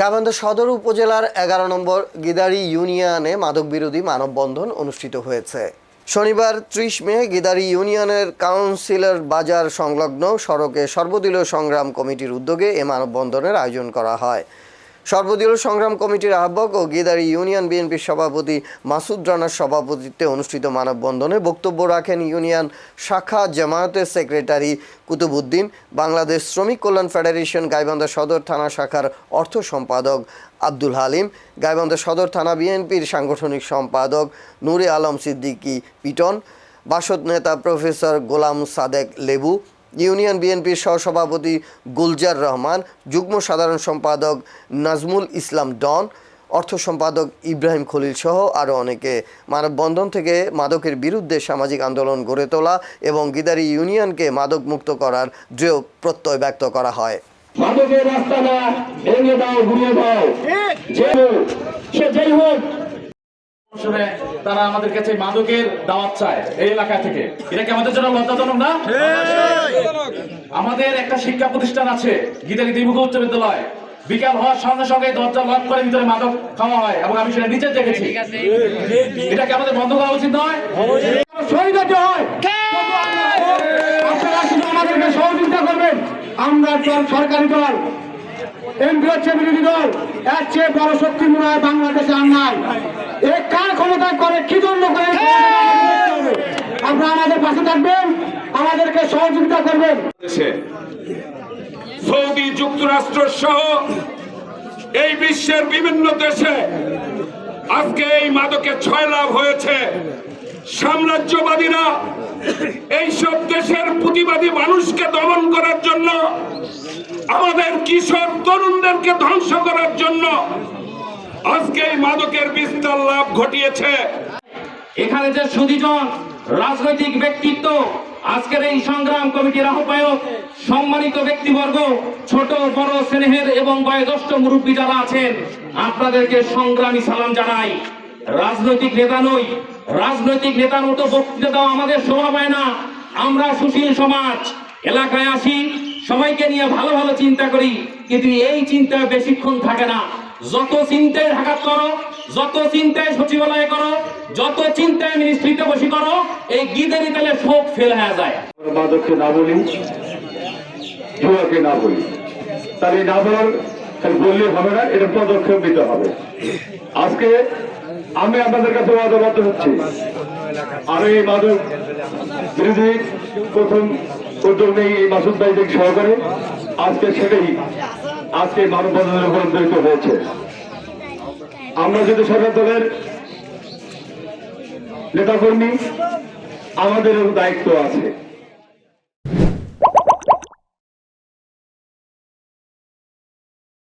গাইবান্ধা সদর উপজেলার ১১ নম্বর গিদারি ইউনিয়নে মাদক বিরোধী মানববন্ধন অনুষ্ঠিত হয়েছে। শনিবার ৩০ মে গিদারি ইউনিয়নের কাউন্সিলর বাজার সংলগ্ন সড়কে সর্বদলীয় সংগ্রাম কমিটির উদ্যোগে এ মানববন্ধনের আয়োজন করা হয়। সর্বদলীয় সংগ্রাম কমিটির আহ্বায়ক ও গিদারি ইউনিয়ন বিএনপির সভাপতি মাসুদ রানার সভাপতিত্বে অনুষ্ঠিত মানববন্ধনে বক্তব্য রাখেন ইউনিয়ন শাখা জামায়াতের সেক্রেটারি কুতুবউদ্দিন, বাংলাদেশ শ্রমিক কল্যাণ ফেডারেশন গাইবান্ধা সদর থানা শাখার অর্থ সম্পাদক আব্দুল হালিম, গাইবান্ধা সদর থানা বিএনপির সাংগঠনিক সম্পাদক নূরে আলম সিদ্দিকী পিটন, বাসদ নেতা প্রফেসর গোলাম সাদেক লেবু, ইউনিয়ন বিএনপির সহসভাপতি গুলজার রহমান, যুগ্ম সাধারণ সম্পাদক নাজমুল ইসলাম ডন, অর্থ সম্পাদক ইব্রাহিম খলিল সহ আরও অনেকে। মানববন্ধন থেকে মাদকের বিরুদ্ধে সামাজিক আন্দোলন গড়ে তোলা এবং গিদারি ইউনিয়নকে মাদক মুক্ত করার দৃঢ় প্রত্যয় ব্যক্ত করা হয়। মাদকের রাস্তা না ভেঙে দাও, ঘুরিয়ে দাও, সে যেই হোক। তারা আমাদের কাছে মাদকের দাওয়াত চায় এই এলাকা থেকে। এটা কি আমাদের জন্য লজ্জাজনক না? আমাদের একটা শিক্ষা প্রতিষ্ঠান আছে গিদারি দ্বিমুখী উচ্চ বিদ্যালয়। বিকাল হওয়ার সঙ্গে সঙ্গে দরজা লক করে ভিতরে মাদক খাওয়া হয় এবং আমি সেটা নিচে দেখেছি। এটা কি আমাদের বন্ধ করা উচিত নয়? শহীদ হতে হয়। আপনারা শুধু আমাদেরকে সহযোগিতা করবেন। আমরা সরকারি দল, এমপি হচ্ছে বিরোধী দল, এর চেয়ে বড় শক্তি মনে হয় বাংলাদেশে আর নাই। এ কার ক্ষমতায় করে, কি জন্য করে? আপনারা আমাদের পাশে থাকবেন, আমাদেরকে সহযোগিতা করবেন। সৌদি যুক্তরাষ্ট্র সহ এই বিশ্বের বিভিন্ন দেশে আজকে এই মাদকে ছয়লাভ হয়েছে। সাম্রাজ্যবাদীরা এইসব দেশের প্রতিবাদী মানুষকে দমন করার জন্য, আমাদের কিশোর তরুণদেরকে ধ্বংস করার জন্য আজকে এই মাদকের বিস্তার লাভ ঘটিয়েছে। এখানে যে সুদীজন রাজনৈতিক ব্যক্তিত্ব, আজকের এই সংগ্রাম কমিটির আহ্বায়ক, সম্মানিত ব্যক্তিবর্গ, ছোট বড় স্নেহের এবং বয়োজ্যেষ্ঠ মুরব্বী যারা আছেন, আপনাদেরকে সংগ্রামী সালাম জানাই। রাজনৈতিক নেতা নই, রাজনৈতিক নেতার মতো বক্তৃতা দেওয়া আমাদের শোভা পায় না। আমরা সুশীল সমাজ, এলাকায় আসি, সবাইকে নিয়ে ভালো ভালো চিন্তা করি, কিন্তু এই চিন্তা বেশিক্ষণ থাকে না। যত চিন্তায় ঢাকা করো, যত চিন্তায় সচিবালয়ে করো, যত চিন্তায় মিনিস্ট্রিতে বসে করো, এই গিদারি তালে শোক ফেল হয়ে যায়। মাদককে না বলি, জুয়াকে না বলি, তাহলে না বলার বললে হবে না, এটা পদক্ষেপ নিতে হবে। আজকে আমি আপনাদের কাছে ওয়াদাবদ্ধ হচ্ছি, আমি এই মাদক বিরোধী প্রথম উদ্যোগ নেই এই মাসুদ ভাই সহকারে। আজকে সেটাই আজকে মানববন্ধনে রূপান্তরিত হয়েছে। আমরা যদি সরকার দলের নেতাকর্মী, আমাদেরও দায়িত্ব আছে।